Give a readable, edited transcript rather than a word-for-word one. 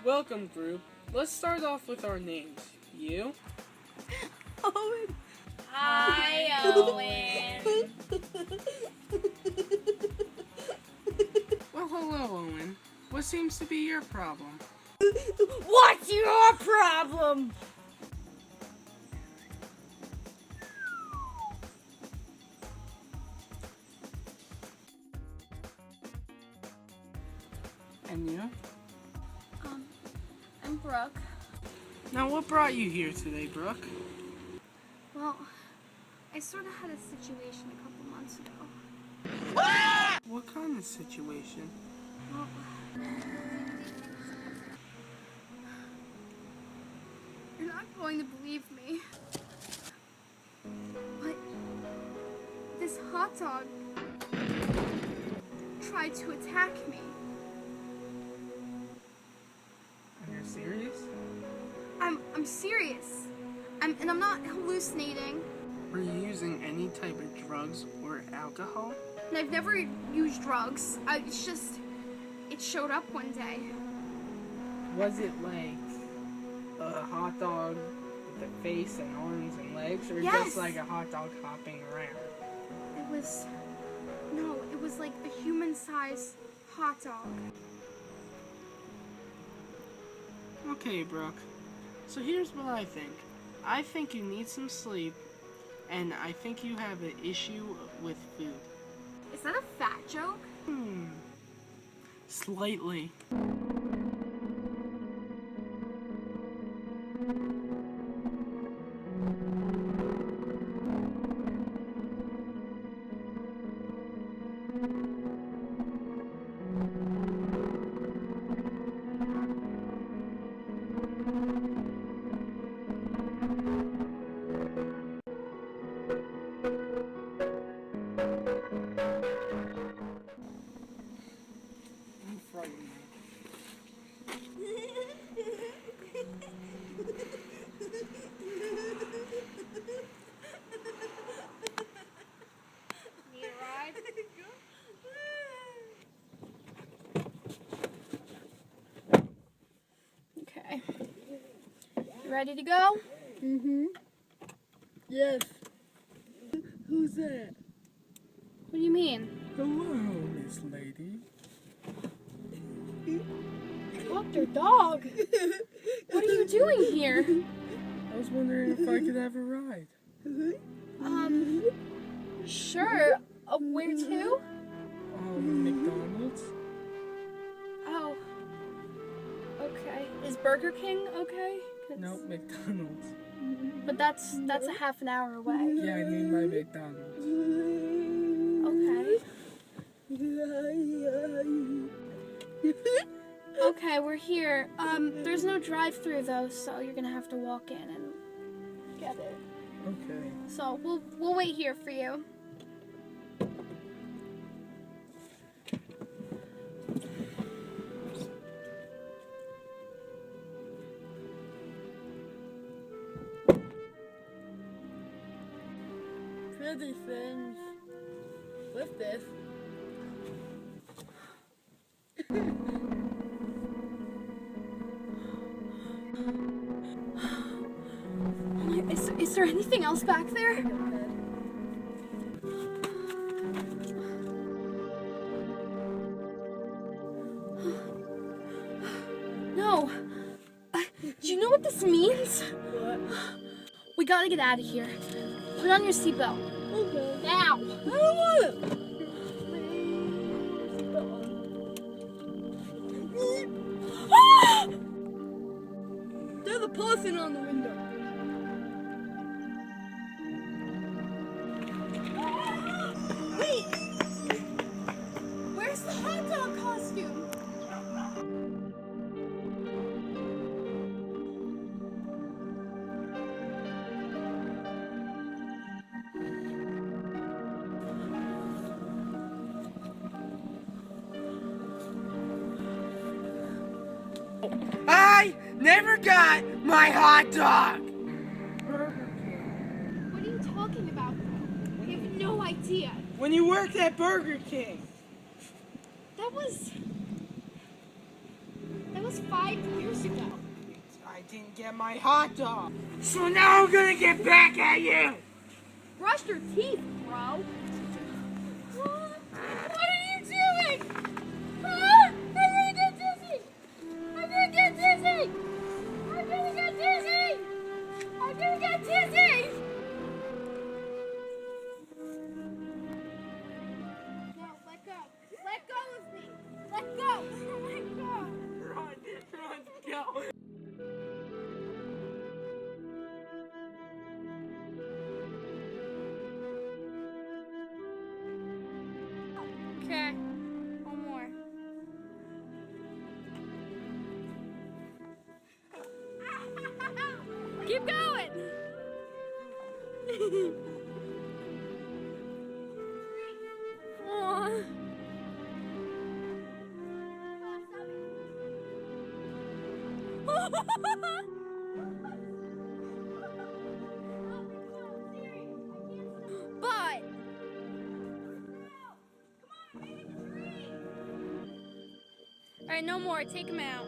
Welcome, group. Let's start off with our names. You? Owen. Hi, Owen. Well, hello, Owen. What seems to be your problem? What's your problem? And you? I'm Brooke. Now, what brought you here today, Brooke? Well, I sort of had a situation a couple months ago. What kind of situation? Well, you're not going to believe me, but this hot dog tried to attack me. Are you serious? I'm serious. I'm not hallucinating. Were you using any type of drugs or alcohol? And I've never used drugs. It showed up one day. Was it like a hot dog with a face and arms and legs, or Yes. just like a hot dog hopping around? It was like a human-sized hot dog. Okay, Brooke. So here's what I think. I think you need some sleep, and I think you have an issue with food. Is that a fat joke? Slightly. I'm frightened. Need a ride? Okay. You ready to go? Yes. Who's that? What do you mean? Hello, Miss Lady. Dr. Dog? What are you doing here? I was wondering if I could have a ride. Sure. Where to? McDonald's? Oh. Okay. Is Burger King okay? 'Cause- No, McDonald's. But that's a half an hour away. Yeah, I mean by McDonald's. Okay. Okay, we're here. There's no drive-through though, so you're gonna have to walk in and get it. Okay. So we'll wait here for you. Pretty things. What's this? Is there anything else back there? No. Do you know what this means? What? We gotta get out of here. Put on your seatbelt. Okay. Now. I don't want it. There's a person on the window. Wait! Where's the hot dog costume? I never got my hot dog! What are you talking about? I have no idea. When you worked at Burger King. That was was 5 years ago. I didn't get my hot dog. So now I'm gonna get back at you. Brush your teeth, bro. What are you doing? Ah, I'm gonna get dizzy. I'm gonna get dizzy. I'm gonna get dizzy. I'm gonna get dizzy. No, let go. Let go of me. Let go. Let go. Run, go. Okay. One more. Keep going. Aw. But all right, no more. Take him out.